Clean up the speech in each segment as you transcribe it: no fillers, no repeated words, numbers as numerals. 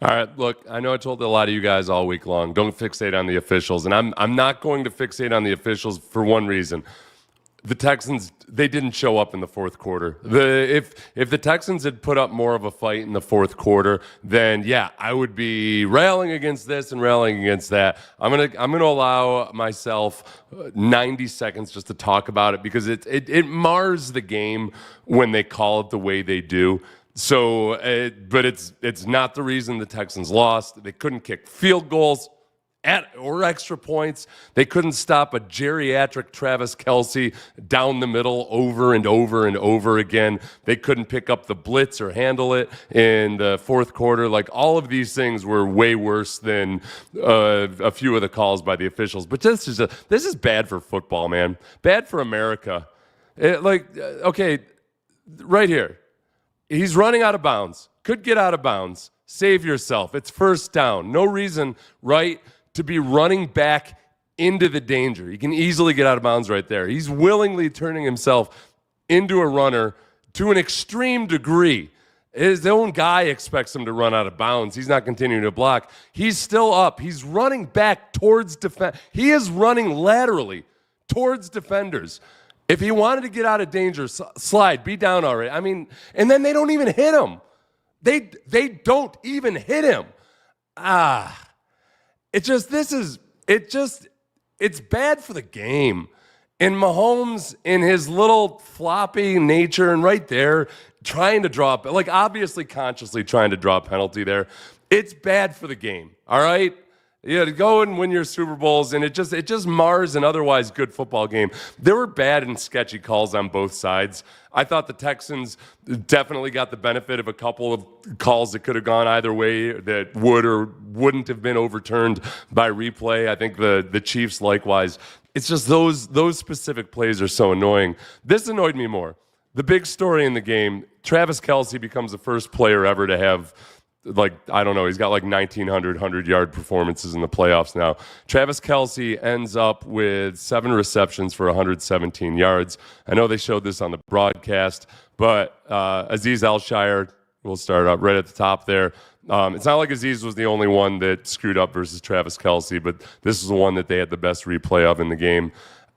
All right, look, I know I told a lot of you guys all week long, don't fixate on the officials, and I'm not going to fixate on the officials for one reason. The Texans, they didn't show up in the fourth quarter. If the Texans had put up more of a fight in the fourth quarter, then yeah, I would be railing against this and railing against that. I'm gonna allow myself 90 seconds just to talk about it because it mars the game when they call it the way they do. So, but it's not the reason the Texans lost. They couldn't kick field goals or extra points. They couldn't stop a geriatric Travis Kelce down the middle over and over and over again. They couldn't pick up the blitz or handle it in the fourth quarter. Like, all of these things were way worse than a few of the calls by the officials. But this is bad for football, man. Bad for America. Okay, right here. He's running out of bounds. Could get out of bounds. Save yourself. It's first down. No reason, right, to be running back into the danger. He can easily get out of bounds right there. He's willingly turning himself into a runner to an extreme degree. His own guy expects him to run out of bounds. He's not continuing to block. He's still up. He's running back towards defense. He is running laterally towards defenders. If he wanted to get out of danger, slide, be down already. I mean, and then they don't even hit him. They don't even hit him. It's bad for the game. And Mahomes, in his little floppy nature, and right there, trying to draw, like, obviously consciously trying to draw a penalty there. It's bad for the game, all right? You to go and win your Super Bowls, and it just mars an otherwise good football game. There were bad and sketchy calls on both sides. I thought the Texans definitely got the benefit of a couple of calls that could have gone either way that would or wouldn't have been overturned by replay. I think the Chiefs likewise. It's just those specific plays are so annoying. This annoyed me more. The big story in the game, Travis Kelce becomes the first player ever to have, like, I don't know, he's got like 1,900 100-yard performances in the playoffs now. Travis Kelce ends up with 7 receptions for 117 yards. I know they showed this on the broadcast, but Azeez Al-Shire, we'll start up right at the top there. It's not like Azeez was the only one that screwed up versus Travis Kelce, but this is the one that they had the best replay of in the game.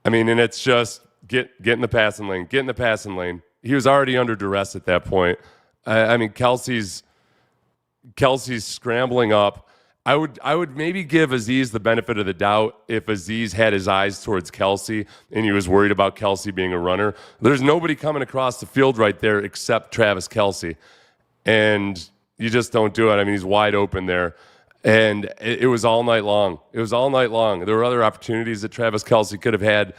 I mean, and it's just get in the passing lane, get in the passing lane. He was already under duress at that point. I mean, Kelce's scrambling up. I would maybe give Azeez the benefit of the doubt if Azeez had his eyes towards Kelce and he was worried about Kelce being a runner. There's nobody coming across the field right there except Travis Kelce. And you just don't do it. I mean, he's wide open there. And it was all night long. It was all night long. There were other opportunities that Travis Kelce could have had.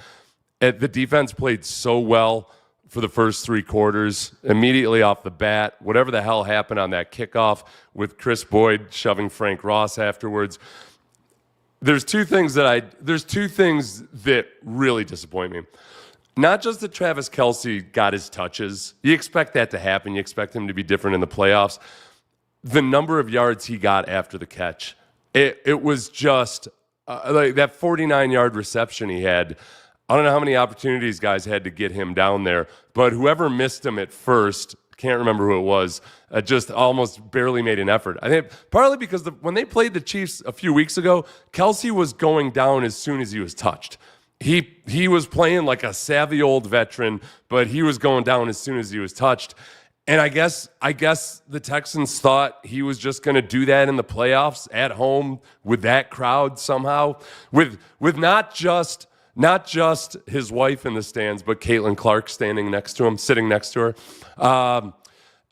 The defense played so well for the first 3 quarters, immediately off the bat. Whatever the hell happened on that kickoff with Chris Boyd shoving Frank Ross afterwards. There's two things that really disappoint me. Not just that Travis Kelce got his touches. You expect that to happen. You expect him to be different in the playoffs. The number of yards he got after the catch. It was just like that 49-yard reception he had. I don't know how many opportunities guys had to get him down there, but whoever missed him at first, can't remember who it was, just almost barely made an effort. I think partly because when they played the Chiefs a few weeks ago, Kelce was going down as soon as he was touched. He was playing like a savvy old veteran, but he was going down as soon as he was touched. And I guess the Texans thought he was just going to do that in the playoffs at home with that crowd somehow, with not just his wife in the stands, but Caitlin Clark sitting next to her.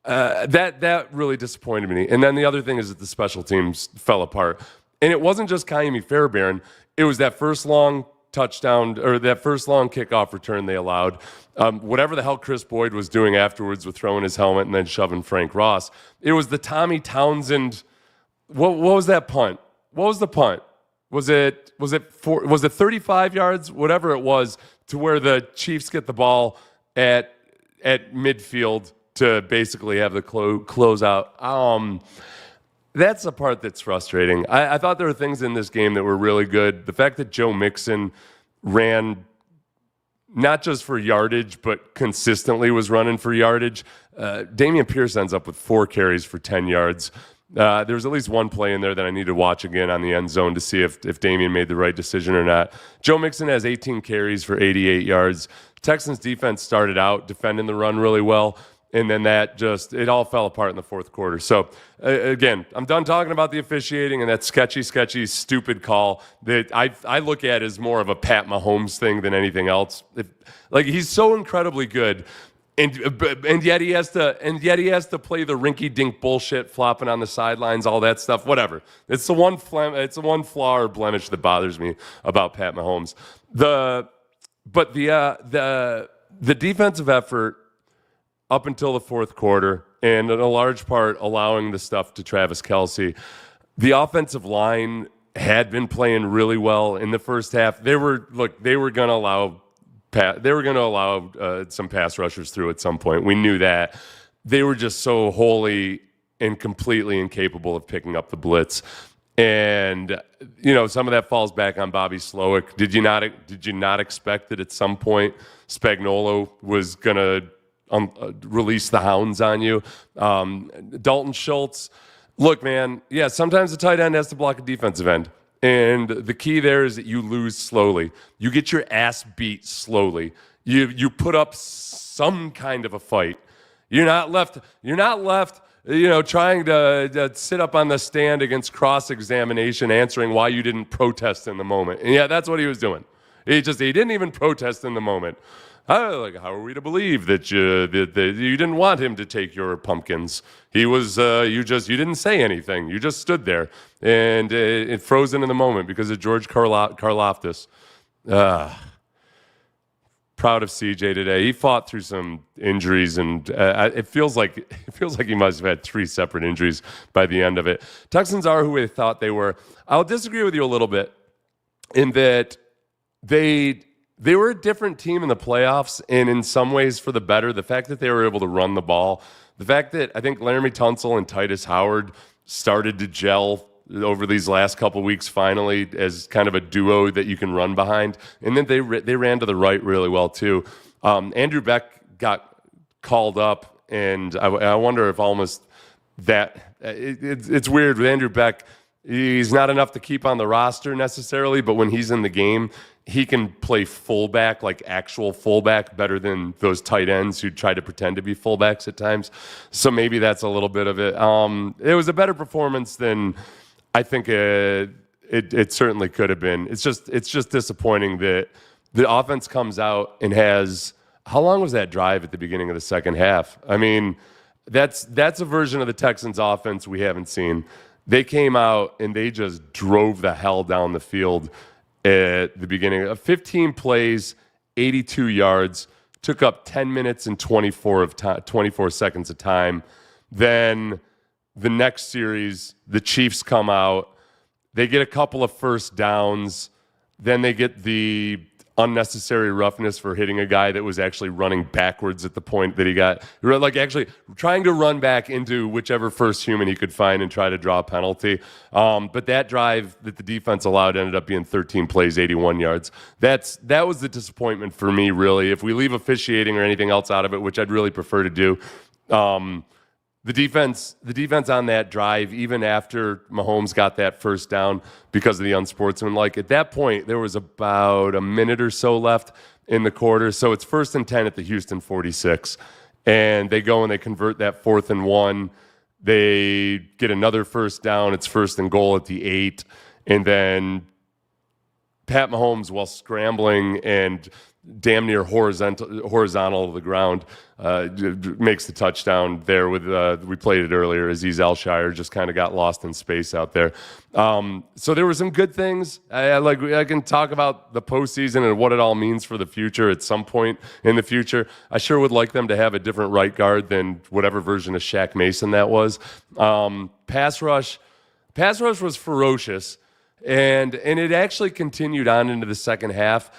That really disappointed me. And then the other thing is that the special teams fell apart. And it wasn't just Kaimi Fairbairn. It was that first long touchdown or that first long kickoff return they allowed. Whatever the hell Chris Boyd was doing afterwards with throwing his helmet and then shoving Frank Ross. It was the Tommy Townsend. What was that punt? What was the punt? Was it 35 yards, whatever it was, to where the Chiefs get the ball at midfield to basically have the close out? That's the part that's frustrating. I thought there were things in this game that were really good. The fact that Joe Mixon ran not just for yardage, but consistently was running for yardage. Dameon Pierce ends up with 4 carries for 10 yards. There was at least one play in there that I need to watch again on the end zone to see if Damian made the right decision or not. Joe Mixon has 18 carries for 88 yards. Texans defense started out defending the run really well, and then it all fell apart in the fourth quarter. So, again, I'm done talking about the officiating and that sketchy, stupid call that I look at as more of a Pat Mahomes thing than anything else. He's so incredibly good. And yet he has to play the rinky-dink bullshit, flopping on the sidelines, all that stuff. Whatever. It's the one flaw or blemish that bothers me about Pat Mahomes. The defensive effort up until the fourth quarter, and in a large part allowing the stuff to Travis Kelce, the offensive line had been playing really well in the first half. They were going to allow. They were going to allow some pass rushers through at some point. We knew that. They were just so wholly and completely incapable of picking up the blitz. And, some of that falls back on Bobby Slowick. Did you not expect that at some point Spagnuolo was going to release the hounds on you? Dalton Schultz, look, man, yeah, sometimes the tight end has to block a defensive end. And the key there is that you lose slowly. You get your ass beat slowly. You put up some kind of a fight. You're not left, trying to sit up on the stand against cross-examination, answering why you didn't protest in the moment. And yeah, that's what he was doing. He didn't even protest in the moment. How are we to believe that you didn't want him to take your pumpkins? He was you didn't say anything. You just stood there and it frozen in the moment because of George Karlaftis. Proud of CJ today. He fought through some injuries, and it feels like he must have had 3 separate injuries by the end of it. Texans are who they thought they were. I'll disagree with you a little bit in that they were a different team in the playoffs, and in some ways for the better. The fact that they were able to run the ball, the fact that I think Laramie Tunsil and Titus Howard started to gel over these last couple weeks finally as kind of a duo that you can run behind. And then they ran to the right really well too. Andrew Beck got called up, and I wonder if almost that it's weird with Andrew Beck. He's not enough to keep on the roster necessarily, but when he's in the game, he can play fullback, like actual fullback, better than those tight ends who try to pretend to be fullbacks at times. So maybe that's a little bit of it. It was a better performance than I think it certainly could have been. It's just disappointing that the offense comes out and has. How long was that drive at the beginning of the second half? I mean, that's a version of the Texans offense we haven't seen. They came out and they just drove the hell down the field at the beginning of 15 plays, 82 yards, took up 10 minutes and 24 seconds of time. Then the next series, the Chiefs come out. They get a couple of first downs. Then they get the unnecessary roughness for hitting a guy that was actually running backwards at the point that he got, like actually trying to run back into whichever first human he could find and try to draw a penalty. But that drive that the defense allowed ended up being 13 plays, 81 yards. That was the disappointment for me, really. If we leave officiating or anything else out of it, which I'd really prefer to do, the defense on that drive, even after Mahomes got that first down because of the unsportsmanlike, at that point, there was about a minute or so left in the quarter. So it's 1st and 10 at the Houston 46. And they go and they convert that 4th and 1. They get another first down. It's 1st and goal at the 8. And then Pat Mahomes, while scrambling and damn near horizontal to the ground, makes the touchdown there with we played it earlier. Aziz Al-Shire just kind of got lost in space out there. So there were some good things. I can talk about the postseason and what it all means for the future at some point in the future. I sure would like them to have a different right guard than whatever version of Shaq Mason that was. Pass rush was ferocious, and it actually continued on into the second half.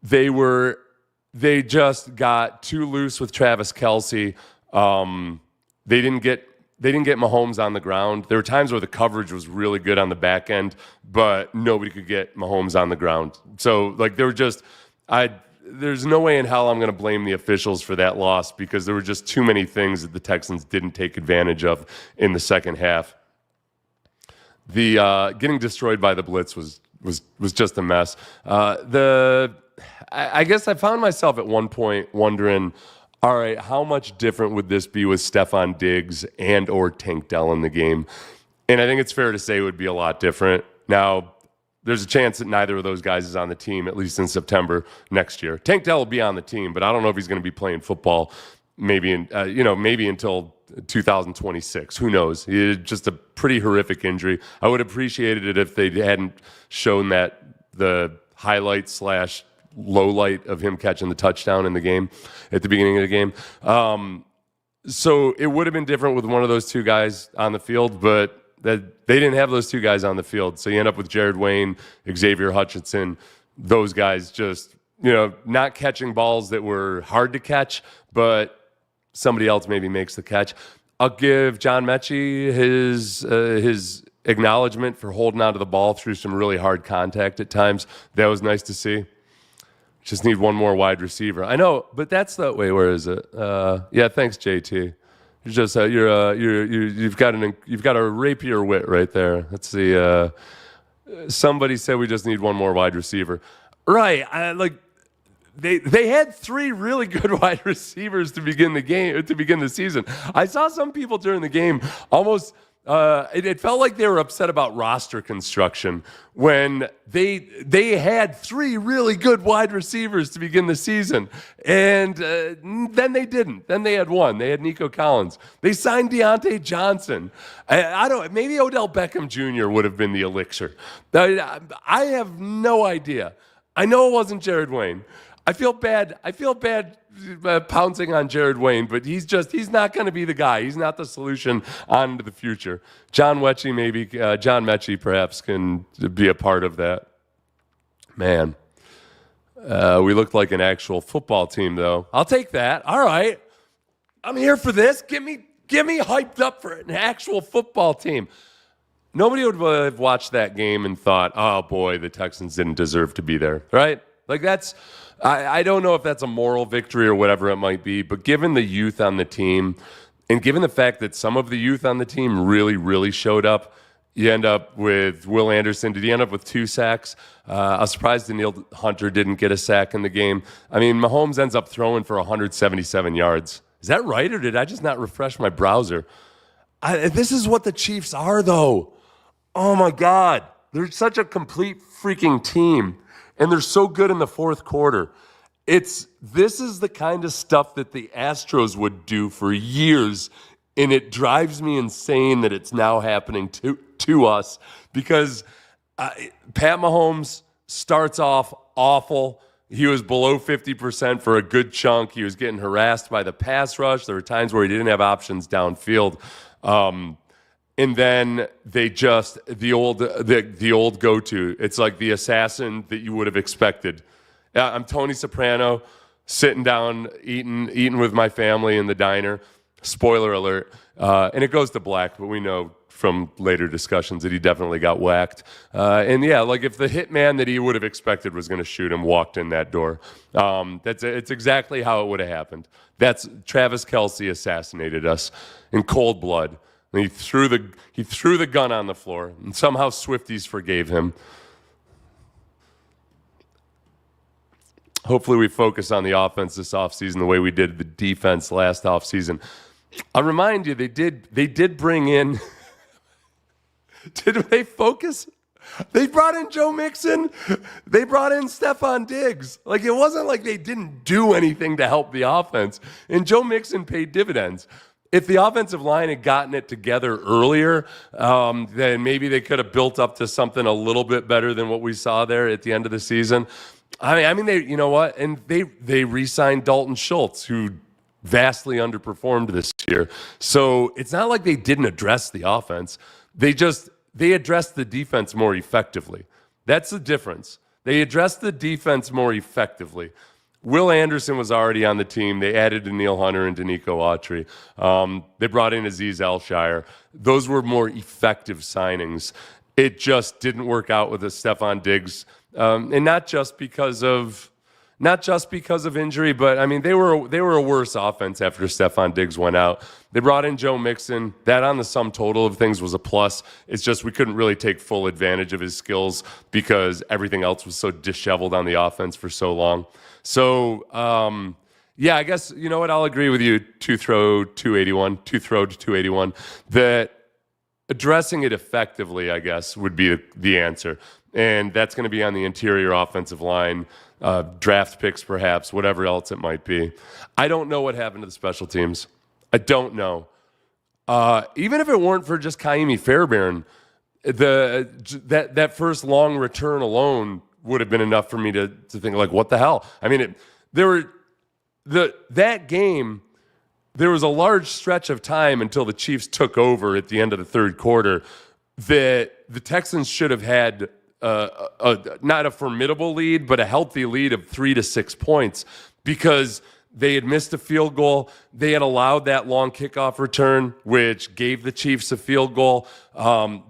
They just got too loose with Travis Kelce. They didn't get Mahomes on the ground. There were times where the coverage was really good on the back end, but nobody could get Mahomes on the ground. So there's no way in hell I'm going to blame the officials for that loss because there were just too many things that the Texans didn't take advantage of in the second half. The getting destroyed by the blitz was just a mess. I guess I found myself at one point wondering, all right, how much different would this be with Stephon Diggs and or Tank Dell in the game? And I think it's fair to say it would be a lot different. Now, there's a chance that neither of those guys is on the team, at least in September next year. Tank Dell will be on the team, but I don't know if he's going to be playing football maybe until 2026. Who knows? It's just a pretty horrific injury. I would have appreciated it if they hadn't shown the highlight / low light of him catching the touchdown in the game at the beginning of the game. So it would have been different with one of those two guys on the field, but they didn't have those two guys on the field. So you end up with Jared Wayne, Xavier Hutchinson, those guys just, not catching balls that were hard to catch, but somebody else maybe makes the catch. I'll give John Mechie his acknowledgement for holding onto the ball through some really hard contact at times. That was nice to see. Just need one more wide receiver. I know, but that's the way. Where is it? Yeah, thanks, JT. You're just you've got a rapier wit right there. Let's see. Somebody said we just need one more wide receiver. Right. They had 3 really good wide receivers to begin the season. I saw some people during the game almost. It felt like they were upset about roster construction when they had 3 really good wide receivers to begin the season, and then they didn't. Then they had 1. They had Nico Collins. They signed Deontay Johnson. Maybe Odell Beckham Jr. would have been the elixir. I have no idea. I know it wasn't Jared Wayne. I feel bad pouncing on Jared Wayne, but he's not going to be the guy. He's not the solution on to the future. John Mechie perhaps can be a part of that. Man, we looked like an actual football team, though. I'll take that. All right, I'm here for this. Get me hyped up for an actual football team. Nobody would have watched that game and thought, oh boy, the Texans didn't deserve to be there, right? Like that's. I don't know if that's a moral victory or whatever it might be, but given the youth on the team and given the fact that some of the youth on the team really, really showed up, you end up with Will Anderson. Did he end up with 2 sacks? I was surprised Daniil Hunter didn't get a sack in the game. I mean, Mahomes ends up throwing for 177 yards. Is that right, or did I just not refresh my browser? This is what the Chiefs are, though. Oh, my God. They're such a complete freaking team. And they're so good in the fourth quarter. This is the kind of stuff that the Astros would do for years, and it drives me insane that it's now happening to us because Pat Mahomes starts off awful. He was below 50% for a good chunk. He was getting harassed by the pass rush. There were times where he didn't have options downfield. And then they just the old go-to. It's like the assassin that you would have expected. I'm Tony Soprano, sitting down eating with my family in the diner. Spoiler alert. And it goes to black, but we know from later discussions that he definitely got whacked. And yeah, like if the hitman that he would have expected was going to shoot him walked in that door, it's exactly how it would have happened. That's Travis Kelce assassinated us in cold blood. And he threw the gun on the floor, and somehow Swifties forgave him. Hopefully we focus on the offense this offseason the way we did the defense last offseason. I'll remind you, they did bring in did they focus? They brought in Joe Mixon. They brought in Stephon Diggs. Like, it wasn't like they didn't do anything to help the offense. And Joe Mixon paid dividends. If the offensive line had gotten it together earlier, then maybe they could have built up to something a little bit better than what we saw there at the end of the season. I mean, they, you know what? And they re-signed Dalton Schultz, who vastly underperformed this year. So it's not like they didn't address the offense. They addressed the defense more effectively. That's the difference. They addressed the defense more effectively. Will Anderson was already on the team. They added Daniil Hunter and Danico Autry. They brought in Azeez Elshire. Those were more effective signings. It just didn't work out with the Stephon Diggs, and not just because of Not just because of injury, but I mean they were a worse offense after Stephon Diggs went out. They brought in Joe Mixon. That on the sum total of things was a plus. It's just we couldn't really take full advantage of his skills because everything else was so disheveled on the offense for so long. So yeah, I guess you know what, I'll agree with you. Two throw to 281. That addressing it effectively, I guess, would be the answer, and that's going to be on the interior offensive line. Draft picks, perhaps, whatever else it might be. I don't know what happened to the special teams. I don't know. Even if it weren't for just Kaimi Fairbairn, that first long return alone would have been enough for me to think, like, what the hell? I mean, that game, there was a large stretch of time until the Chiefs took over at the end of the third quarter that the Texans should have had not a formidable lead, but a healthy lead of 3 to 6 points because they had missed a field goal. They had allowed that long kickoff return, which gave the Chiefs a field goal.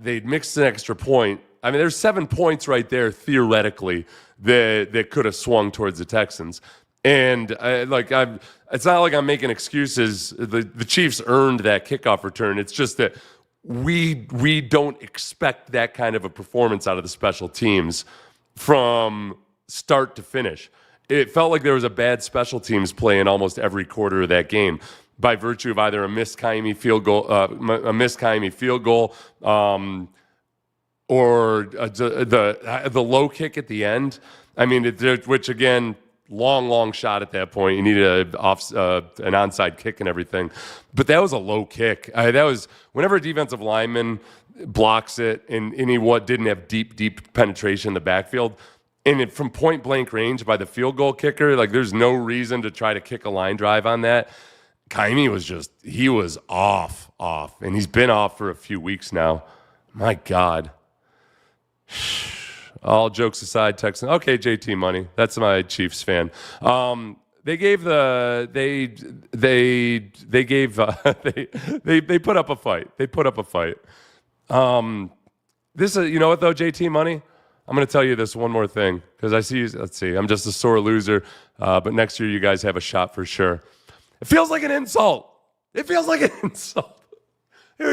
They'd mixed an extra point. I mean, there's 7 points right there, theoretically, that could have swung towards the Texans. And it's not like I'm making excuses. The Chiefs earned that kickoff return. It's just that we don't expect that kind of a performance out of the special teams from start to finish. It felt like there was a bad special teams play in almost every quarter of that game by virtue of either a missed Kaimi field goal, or the low kick at the end. I mean, which again, long shot at that point. You needed an onside kick and everything. But that was a low kick. That was whenever a defensive lineman blocks it and he didn't have deep penetration in the backfield. And from point blank range by the field goal kicker, like there's no reason to try to kick a line drive on that. Kaimi was off. And he's been off for a few weeks now. My God. All jokes aside, Texans. Okay, JT money. That's my Chiefs fan. They gave they put up a fight. This is, you know what though, JT money. I'm going to tell you this one more thing because I see. Let's see. I'm just a sore loser, but next year you guys have a shot for sure. It feels like an insult. Here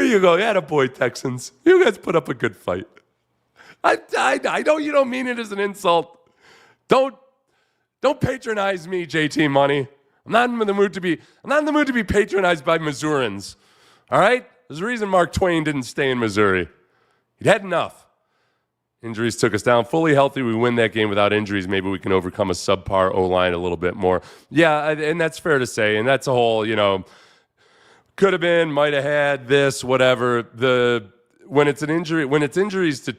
you go. Attaboy, Texans. You guys put up a good fight. I know you don't mean it as an insult. Don't patronize me, JT money. I'm not in the mood to be patronized by Missourians. All right? There's a reason Mark Twain didn't stay in Missouri. He'd had enough. Injuries took us down. Fully healthy, we win that game without injuries. Maybe we can overcome a subpar O-line a little bit more. Yeah, and that's fair to say. And that's a whole, could have been, might have had this, whatever. When it's injuries to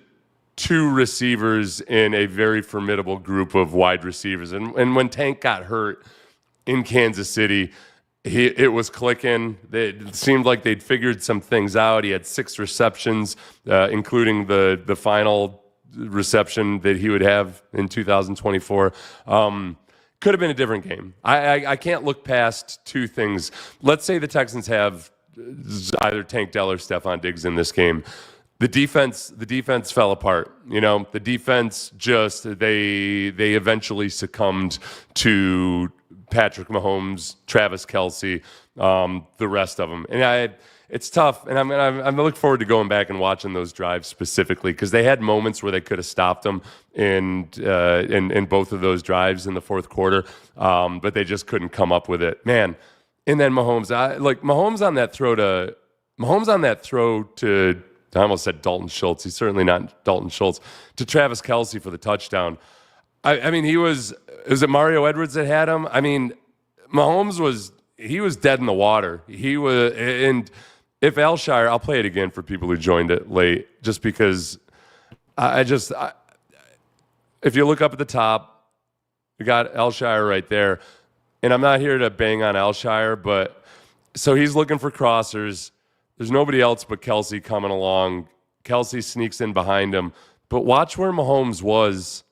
two receivers in a very formidable group of wide receivers. And when Tank got hurt in Kansas City, it was clicking. It seemed like they'd figured some things out. He had 6 receptions, including the final reception that he would have in 2024. Could have been a different game. I can't look past 2 things. Let's say the Texans have either Tank Dell or Stephon Diggs in this game. The defense fell apart. The defense they eventually succumbed to Patrick Mahomes, Travis Kelce, the rest of them. And it's tough. And I'm looking forward to going back and watching those drives specifically because they had moments where they could have stopped them in both of those drives in the fourth quarter, but they just couldn't come up with it, man. And then Mahomes on that throw to. I almost said Dalton Schultz. He's certainly not Dalton Schultz. To Travis Kelce for the touchdown. I mean, was it Mario Edwards that had him? I mean, Mahomes was dead in the water. He was, and if Alshire, I'll play it again for people who joined it late, just because if you look up at the top, you got Alshire right there. And I'm not here to bang on Alshire, but so he's looking for crossers. There's nobody else but Kelce coming along. Kelce sneaks in behind him. But watch where Mahomes was.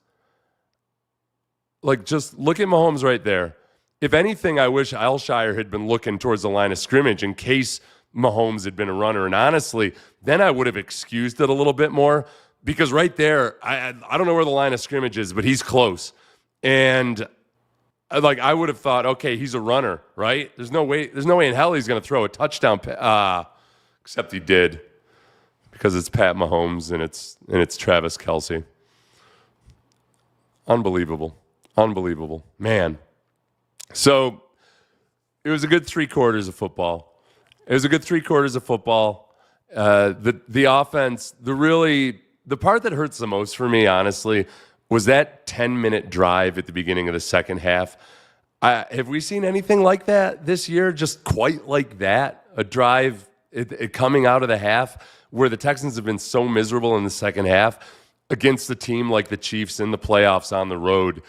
Just look at Mahomes right there. If anything, I wish Alshire had been looking towards the line of scrimmage in case Mahomes had been a runner. And honestly, then I would have excused it a little bit more because right there, I don't know where the line of scrimmage is, but he's close. And Like I would have thought, okay, he's a runner, right? There's no way in hell he's going to throw a touchdown. Except he did, because it's Pat Mahomes and it's Travis Kelce. Unbelievable, man. So it was a good 3 quarters of football. The offense, the part that hurts the most for me, honestly, was that 10-minute drive at the beginning of the second half. Have we seen anything like that this year? Just quite like that? A drive coming out of the half where the Texans have been so miserable in the second half against a team like the Chiefs in the playoffs on the road.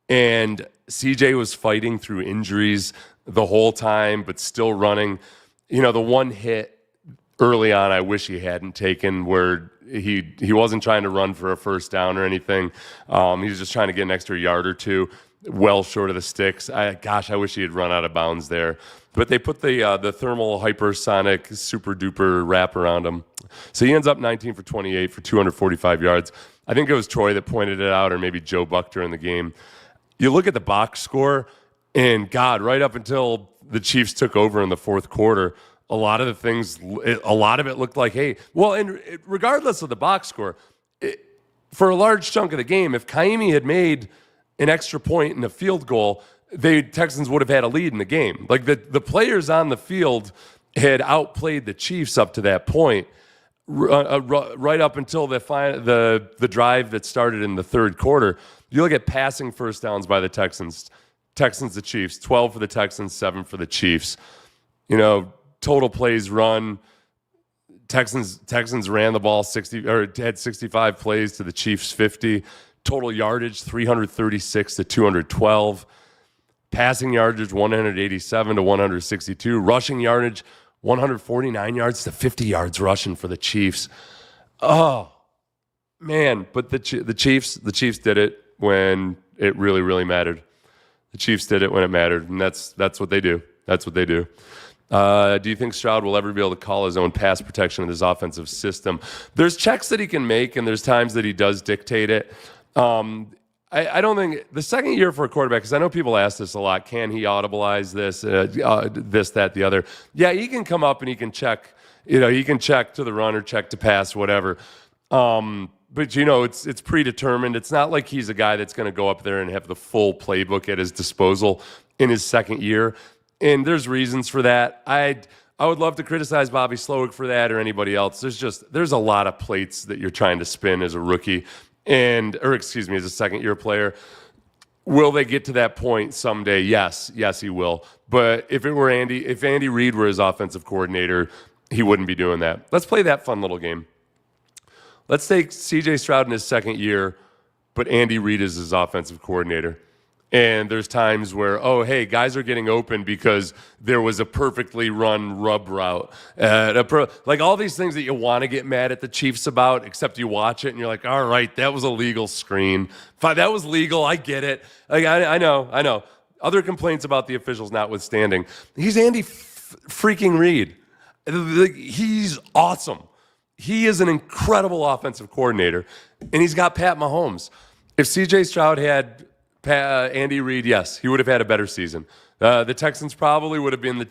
And CJ was fighting through injuries the whole time, but still running. The one hit early on I wish he hadn't taken, where he wasn't trying to run for a first down or anything. He was just trying to get an extra yard or two, well short of the sticks. I wish he had run out of bounds there. But they put the thermal hypersonic super duper wrap around him. So he ends up 19 for 28 for 245 yards. I think it was Troy that pointed it out, or maybe Joe Buck during the game. You look at the box score, and right up until the Chiefs took over in the fourth quarter, a lot of it looked like, and regardless of the box score, for a large chunk of the game, if Kaimi had made an extra point and a field goal, the Texans would have had a lead in the game. Like the players on the field had outplayed the Chiefs up to that point, right up until the drive that started in the third quarter. You look at passing first downs by the Texans the Chiefs, 12 for the Texans, 7 for the Chiefs. Total plays run, Texans ran the ball 65 plays to the Chiefs 50. Total yardage 336 to 212. Passing yardage 187 to 162. Rushing yardage 149 yards to 50 yards rushing for the Chiefs. Oh man, but the Chiefs did it when it really, really mattered. The Chiefs did it when it mattered, and that's what they do. Do you think Stroud will ever be able to call his own pass protection in this offensive system? There's checks that he can make, and there's times that he does dictate it. I don't think the second year for a quarterback, because I know people ask this a lot, can he audibilize this, that, the other? Yeah, he can come up and he can check. He can check to the run or check to pass, whatever. But it's predetermined. It's not like he's a guy that's going to go up there and have the full playbook at his disposal in his second year. And there's reasons for that. I would love to criticize Bobby Slowick for that or anybody else. There's a lot of plates that you're trying to spin as a rookie as a second-year player. Will they get to that point someday? Yes, he will. But if Andy Reid were his offensive coordinator, he wouldn't be doing that. Let's play that fun little game. Let's take C.J. Stroud in his second year, but Andy Reid is his offensive coordinator. And there's times where, guys are getting open because there was a perfectly run rub route. Like all these things that you want to get mad at the Chiefs about, except you watch it and you're like, all right, that was a legal screen. Fine, that was legal. I get it. Like, I know. Other complaints about the officials notwithstanding. He's Andy freaking Reid. He's awesome. He is an incredible offensive coordinator, and he's got Pat Mahomes. If C.J. Stroud had Andy Reid, yes, he would have had a better season. The Texans probably would have been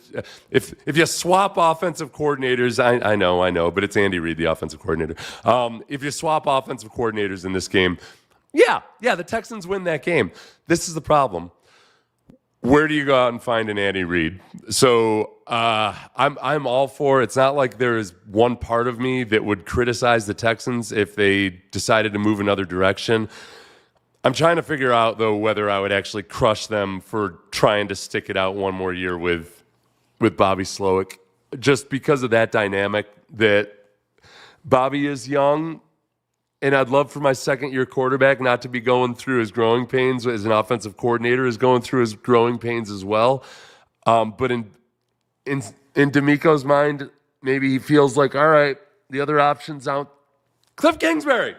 if you swap offensive coordinators. I know, but it's Andy Reid, the offensive coordinator. If you swap offensive coordinators in this game, yeah, the Texans win that game. This is the problem. Where do you go out and find an Andy Reid? So I'm all for it. It's not like there is one part of me that would criticize the Texans if they decided to move another direction. I'm trying to figure out, though, whether I would actually crush them for trying to stick it out one more year with Bobby Slowick, just because of that dynamic that Bobby is young, and I'd love for my second-year quarterback not to be going through his growing pains as an offensive coordinator, is going through his growing pains as well. But in D'Amico's mind, maybe he feels like, all right, the other options out. Cliff Kingsbury.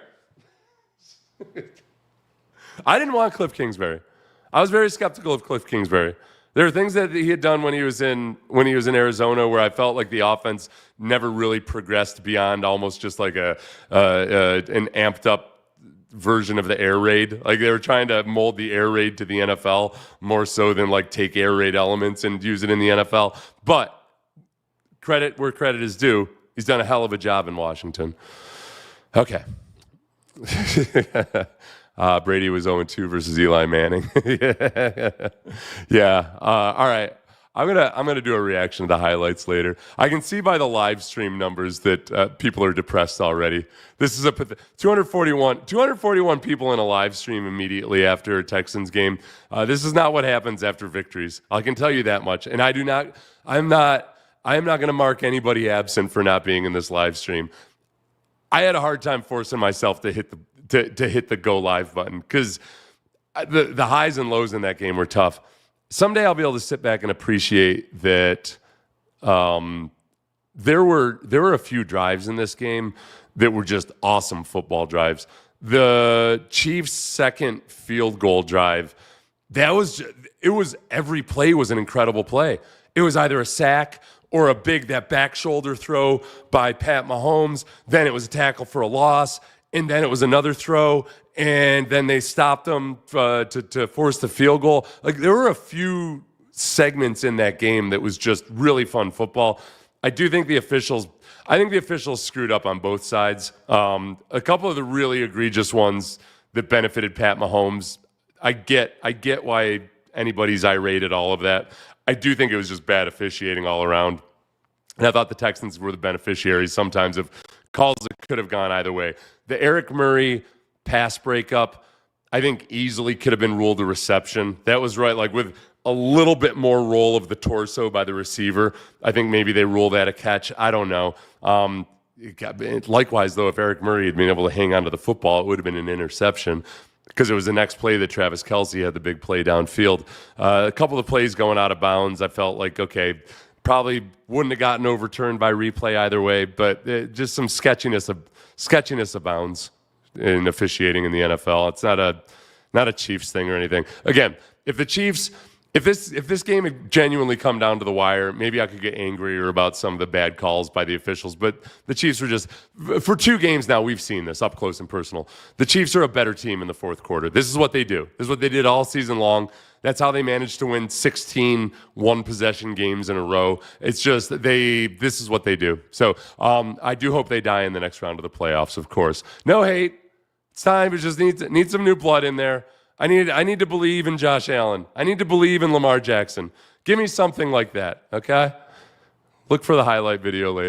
I didn't want Cliff Kingsbury. I was very skeptical of Cliff Kingsbury. There are things that he had done when he was in Arizona where I felt like the offense never really progressed beyond almost just like an amped up version of the air raid. Like they were trying to mold the air raid to the NFL more so than like take air raid elements and use it in the NFL. But credit where credit is due. He's done a hell of a job in Washington. Okay. Brady was 0-2 versus Eli Manning. Yeah. All right. I'm gonna do a reaction to the highlights later. I can see by the live stream numbers that people are depressed already. This is 241 people in a live stream immediately after a Texans game. This is not what happens after victories. I can tell you that much. And I am not going to mark anybody absent for not being in this live stream. I had a hard time forcing myself to hit the go live button because the highs and lows in that game were tough. Someday I'll be able to sit back and appreciate that there were a few drives in this game that were just awesome football drives. The Chiefs' second field goal drive, every play was an incredible play. It was either a sack or that back shoulder throw by Pat Mahomes. Then it was a tackle for a loss, and then it was another throw, and then they stopped them to force the field goal. Like there were a few segments in that game that was just really fun football. I think the officials screwed up on both sides. A couple of the really egregious ones that benefited Pat Mahomes. I get why anybody's irate at all of that. I do think it was just bad officiating all around. And I thought the Texans were the beneficiaries sometimes of calls that could have gone either way. The Eric Murray pass breakup, I think easily could have been ruled a reception. That was right, like with a little bit more roll of the torso by the receiver. I think maybe they rule that a catch. I don't know. Likewise, though, if Eric Murray had been able to hang on to the football, it would have been an interception because it was the next play that Travis Kelce had the big play downfield. A couple of plays going out of bounds, I felt like, okay, probably wouldn't have gotten overturned by replay either way, but just some sketchiness abounds in officiating in the NFL. It's not a Chiefs thing or anything. Again, if this game had genuinely come down to the wire, maybe I could get angrier about some of the bad calls by the officials, but the Chiefs were just, for 2 games now, we've seen this up close and personal. The Chiefs are a better team in the fourth quarter. This is what they do. This is what they did all season long. That's how they managed to win 16 one-possession games in a row. It's just this is what they do. So I do hope they die in the next round of the playoffs, of course. No hate. It's time. It just needs some new blood in there. I need to believe in Josh Allen. I need to believe in Lamar Jackson. Give me something like that, okay? Look for the highlight video later.